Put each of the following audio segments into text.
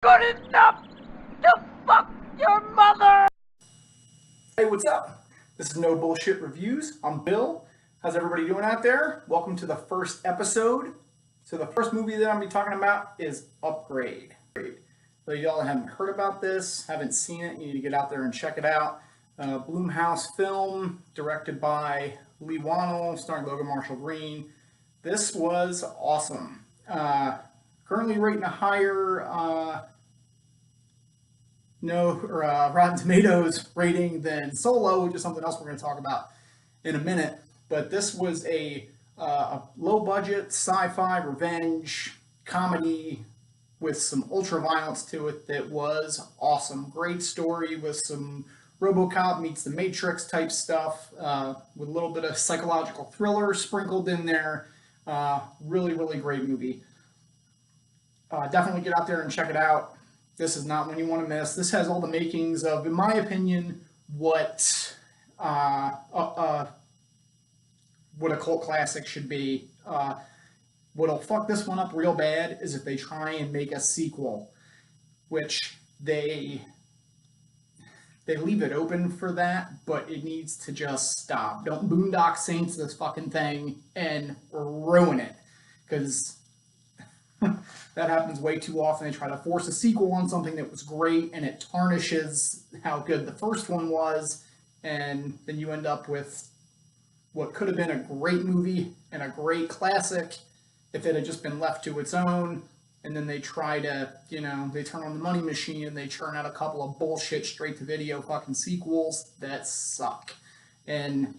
good enough to fuck your mother! Hey, what's up? This is No Bullshit Reviews. I'm Bill. How's everybody doing out there? Welcome to the first episode. So the first movie that I'm going to be talking about is Upgrade. So y'all haven't heard about this, haven't seen it, you need to get out there and check it out. Blumhouse film, directed by Lee Wannell, starring Logan Marshall Green. This was awesome. Currently rating a higher Rotten Tomatoes rating than Solo, which is something else we're going to talk about in a minute. But this was a low-budget sci-fi revenge comedy with some ultra-violence to it that was awesome. Great story with some RoboCop meets the Matrix type stuff, with a little bit of psychological thriller sprinkled in there. Really, really great movie. Definitely get out there and check it out. This is not one you want to miss. This has all the makings of, in my opinion, what a cult classic should be. What'll fuck this one up real bad is if they try and make a sequel, which they leave it open for that, but it needs to just stop. Don't Boondock Saints this fucking thing and ruin it, because that happens way too often. They try to force a sequel on something that was great, and it tarnishes how good the first one was, and then you end up with what could have been a great movie and a great classic if it had just been left to its own. And then they try to, they turn on the money machine and they churn out a couple of bullshit straight-to-video fucking sequels that suck. And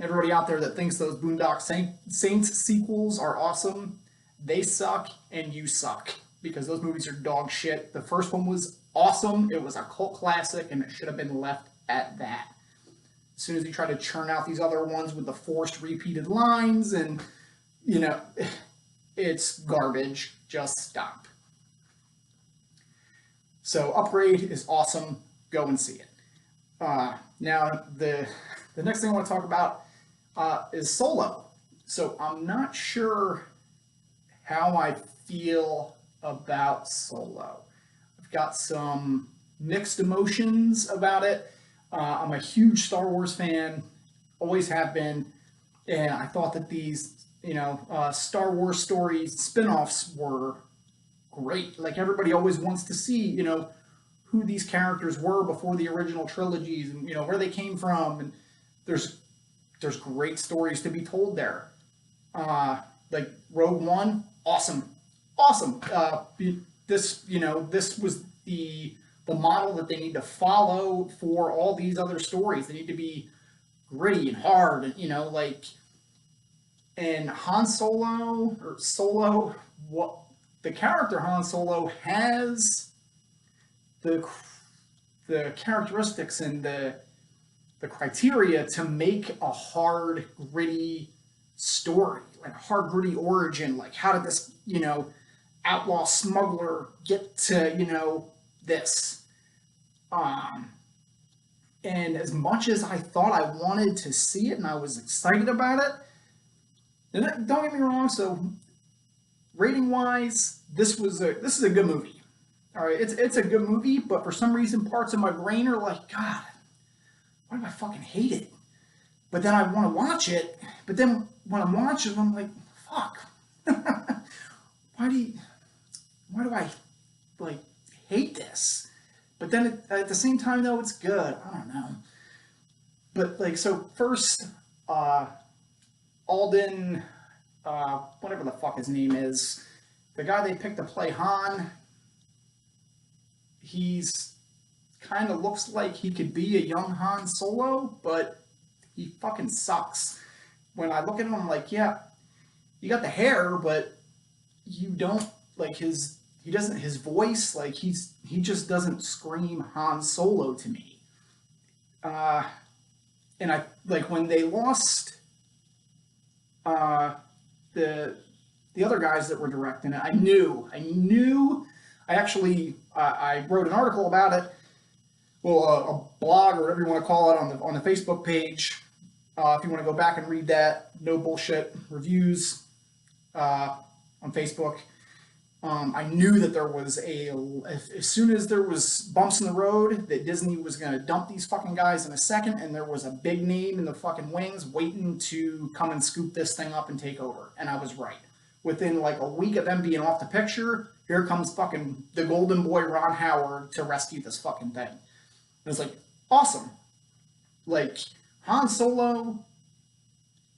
everybody out there that thinks those Boondock Saints sequels are awesome, they suck and you suck, because those movies are dog shit. The first one was awesome. It was a cult classic, and it should have been left at that. As soon as you try to churn out these other ones with the forced repeated lines and, it's garbage. Just stop. So Upgrade is awesome. Go and see it. Now, the next thing I want to talk about is Solo. So I'm not sure how I feel about Solo. I've got some mixed emotions about it. I'm a huge Star Wars fan, always have been, and I thought that these Star Wars stories spin-offs were great. Like, everybody always wants to see, who these characters were before the original trilogies, and, where they came from, and there's great stories to be told there. Like Rogue One, awesome. This was the model that they need to follow for all these other stories. They need to be gritty and hard, and, and Han Solo, what the character Han Solo has the characteristics and the criteria to make a hard, gritty story, like a hard, gritty origin. Like, how did this, outlaw smuggler get to, this? And as much as I thought I wanted to see it and I was excited about it, and don't get me wrong, so rating-wise, this is a good movie. All right, it's a good movie, but for some reason, parts of my brain are like, God, why do I fucking hate it? But then I want to watch it, but then when I'm watching, I'm like, fuck. Why do I, hate this? But then at the same time, though, it's good. I don't know. But, so first, Alden, whatever the fuck his name is, the guy they picked to play Han, he's kind of looks like he could be a young Han Solo, but he fucking sucks. When I look at him, I'm like, yeah, you got the hair, but you don't, his voice, he just doesn't scream Han Solo to me. And I, when they lost the other guys that were directing it, I knew, I wrote an article about it, a blog, or whatever you want to call it, on the Facebook page. If you want to go back and read that, No Bullshit Reviews on Facebook. I knew that there was as soon as there was bumps in the road, that Disney was going to dump these fucking guys in a second, and there was a big name in the fucking wings waiting to come and scoop this thing up and take over. And I was right. Within like a week of them being off the picture, here comes fucking the golden boy Ron Howard to rescue this fucking thing. And it's like, awesome. Like, Han Solo,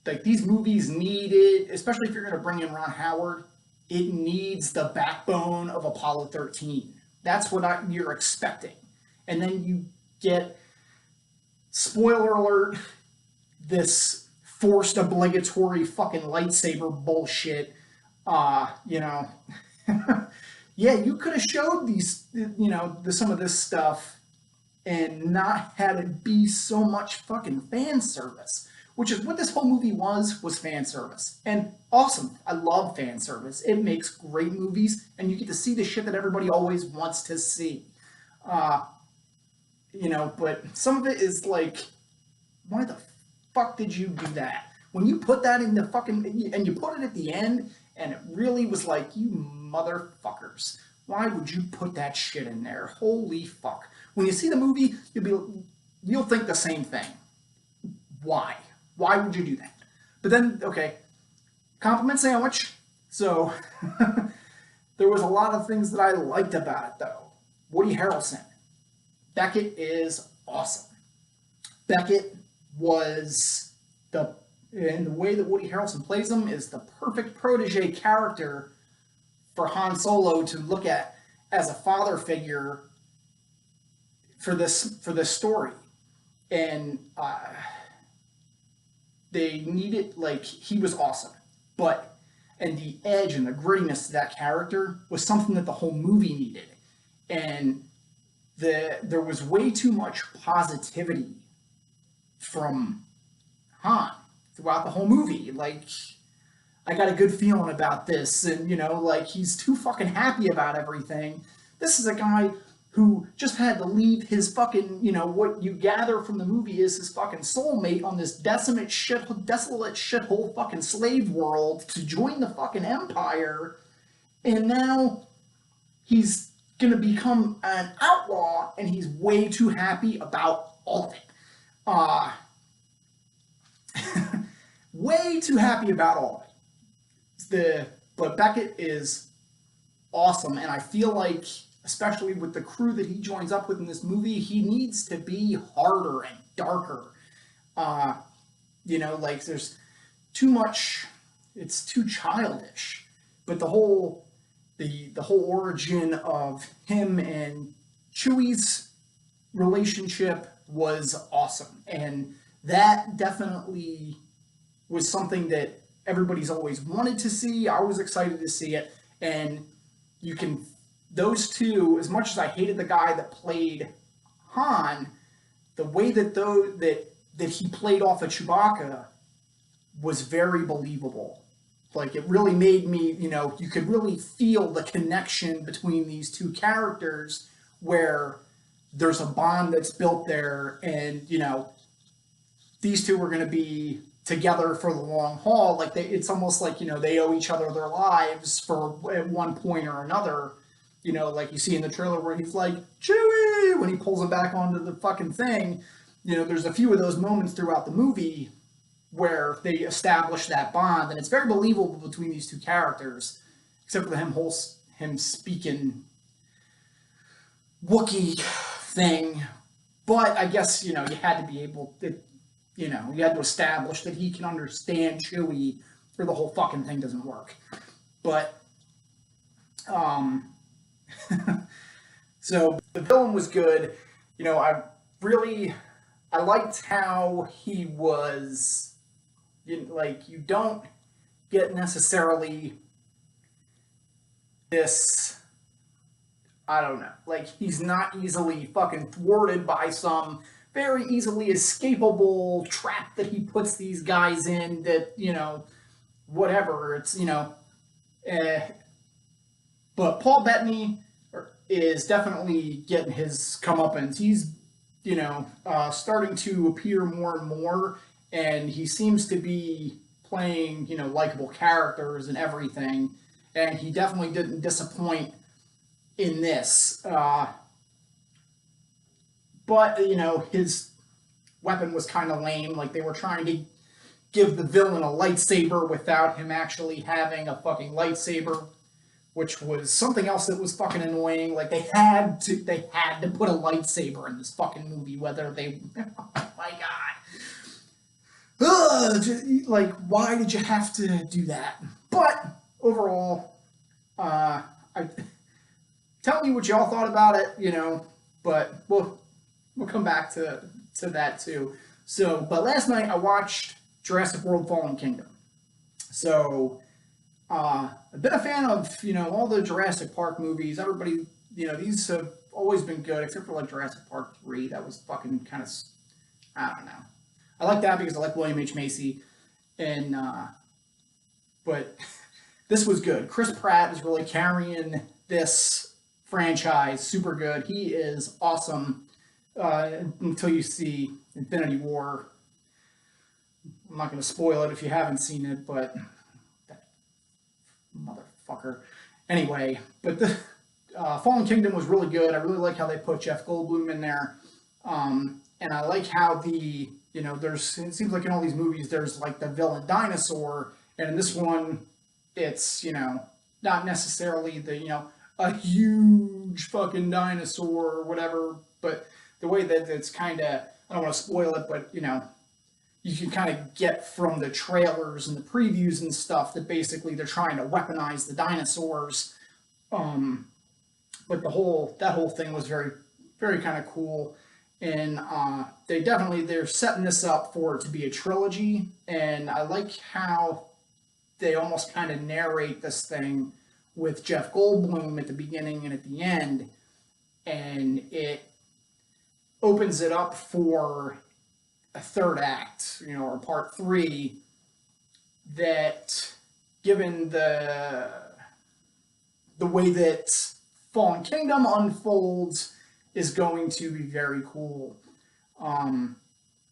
like these movies need it, especially if you're going to bring in Ron Howard, it needs the backbone of Apollo 13. That's what you're expecting. And then you get, spoiler alert, this forced obligatory fucking lightsaber bullshit. You know, yeah, you could have showed these, you know, some of this stuff and not had it be so much fucking fan service, which is what this whole movie was fan service. And awesome. I love fan service. It makes great movies, and you get to see the shit that everybody always wants to see. You know, but some of it is like, why the fuck did you do that? When you put that in the fucking, and you put it at the end, and it really was like, you motherfuckers, why would you put that shit in there? Holy fuck. When you see the movie, you'll think the same thing. Why? Why would you do that? But then, okay, compliment sandwich. So, there was a lot of things that I liked about it, though. Woody Harrelson. Beckett is awesome. Beckett was and the way that Woody Harrelson plays him is the perfect protege character for Han Solo to look at as a father figure for this story. And they needed, like, he was awesome. And the edge and the grittiness of that character was something that the whole movie needed. And there was way too much positivity from Han throughout the whole movie. Like, I got a good feeling about this, and, you know, like, he's too fucking happy about everything. This is a guy who just had to leave his fucking, you know, what you gather from the movie is his fucking soulmate on this desolate shithole fucking slave world to join the fucking Empire, and now he's gonna become an outlaw, and he's way too happy about all of it. Way too happy about all of it. But Beckett is awesome, and I feel like, especially with the crew that he joins up with in this movie, he needs to be harder and darker. You know, like, there's too much, it's too childish. But the whole origin of him and Chewie's relationship was awesome. And that definitely was something that everybody's always wanted to see. I was excited to see it. And those two, as much as I hated the guy that played Han, the way that he played off of Chewbacca was very believable. Like, it really made me, you know, you could really feel the connection between these two characters, where there's a bond that's built there, and, you know, these two are going to be together for the long haul. Like, it's almost like, you know, they owe each other their lives at one point or another. You know, like you see in the trailer where he's like, Chewie, when he pulls him back onto the fucking thing. You know, there's a few of those moments throughout the movie where they establish that bond, and it's very believable between these two characters, except for him speaking Wookiee thing. But I guess, you know, you had to be able to, you know, you had to establish that he can understand Chewie, or the whole fucking thing doesn't work. But, so the villain was good. You know, I liked how he was, like, you don't get necessarily this, I don't know, like, he's not easily fucking thwarted by some very easily escapable trap that he puts these guys in that, you know, whatever, it's, you know, but Paul Bettany is definitely getting his comeuppance. He's, you know, starting to appear more and more, and he seems to be playing, you know, likable characters and everything. and he definitely didn't disappoint in this. But you know, his weapon was kind of lame. Like they were trying to give the villain a lightsaber without him actually having a fucking lightsaber, which was something else that was fucking annoying. Like they had to put a lightsaber in this fucking movie, whether they oh my god. Ugh, like why did you have to do that? But overall, I tell me what y'all thought about it, you know, but we'll come back to that too. So, but last night I watched Jurassic World: Fallen Kingdom. So, I've been a fan of all the Jurassic Park movies. Everybody, these have always been good, except for like Jurassic Park 3. That was fucking kind of, I don't know. I like that because I like William H Macy, and but this was good. Chris Pratt is really carrying this franchise super good. He is awesome until you see Infinity War. I'm not going to spoil it if you haven't seen it, but that motherfucker. Anyway, but the Fallen Kingdom was really good. I really like how they put Jeff Goldblum in there, and I like how it seems like in all these movies there's like the villain dinosaur, and in this one it's not necessarily a huge fucking dinosaur or whatever, but the way that it's kind of, I don't want to spoil it, but you can kind of get from the trailers and the previews and stuff that basically they're trying to weaponize the dinosaurs. But that whole thing was very, very kind of cool. And they're setting this up for it to be a trilogy. And I like how they almost kind of narrate this thing with Jeff Goldblum at the beginning and at the end. And it opens it up for a third act, or part 3, that given the way that Fallen Kingdom unfolds is going to be very cool. And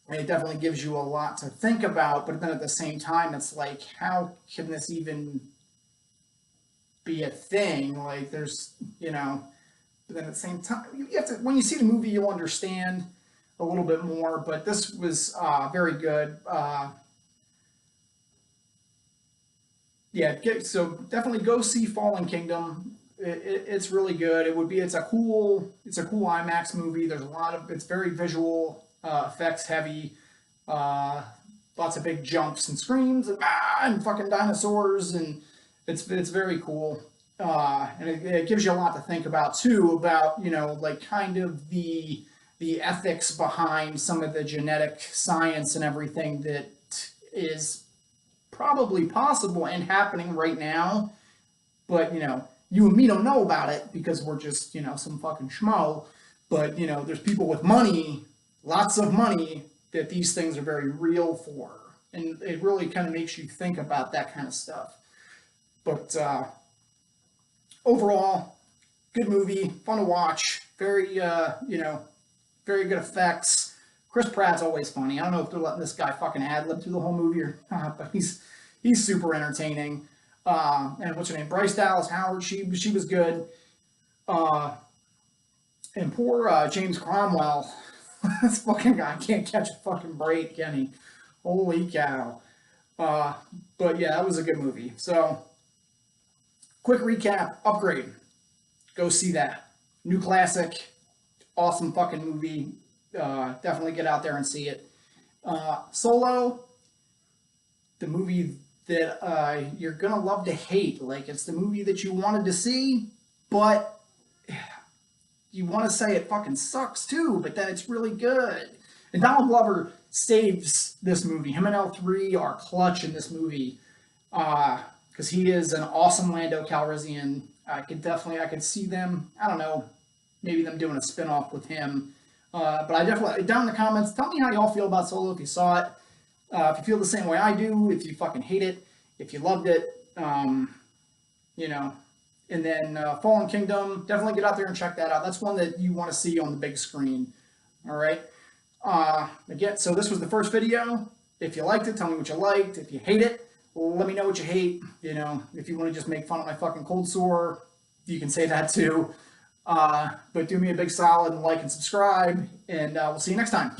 it definitely gives you a lot to think about, but then at the same time, it's like, how can this even be a thing? Like, there's, but then at the same time, you have to, when you see the movie, you'll understand a little bit more, but this was very good. So definitely go see Fallen Kingdom. It's really good. It's a cool IMAX movie. There's it's very visual effects heavy. Lots of big jumps and screams and fucking dinosaurs, and it's very cool. And it gives you a lot to think about too, about like kind of the ethics behind some of the genetic science and everything that is probably possible and happening right now, but you and me don't know about it because we're just some fucking schmo. But there's people with money, lots of money, that these things are very real for, and it really kind of makes you think about that kind of stuff. But overall, good movie, fun to watch, very very good effects. Chris Pratt's always funny. I don't know if they're letting this guy fucking ad-lib through the whole movie or not, but he's super entertaining. And what's her name? Bryce Dallas Howard. She was good. And poor James Cromwell. This fucking guy can't catch a fucking break, can he? Holy cow. But yeah, that was a good movie. So, quick recap. Upgrade. Go see that. New classic. Awesome fucking movie. Definitely get out there and see it. Solo, the movie that you're gonna love to hate. Like, it's the movie that you wanted to see, but you want to say it fucking sucks too, but then it's really good. And Donald Glover saves this movie. Him and L3 are clutch in this movie because he is an awesome Lando Calrissian. I could see them, I don't know, maybe them doing a spin-off with him. But I definitely, down in the comments, tell me how y'all feel about Solo, if you saw it. If you feel the same way I do, if you fucking hate it, if you loved it, And then Fallen Kingdom, definitely get out there and check that out. That's one that you want to see on the big screen. All right. Again, so this was the first video. If you liked it, tell me what you liked. If you hate it, Let me know what you hate. You know, if you want to just make fun of my fucking cold sore, you can say that too. But do me a big solid and like and subscribe, and we'll see you next time.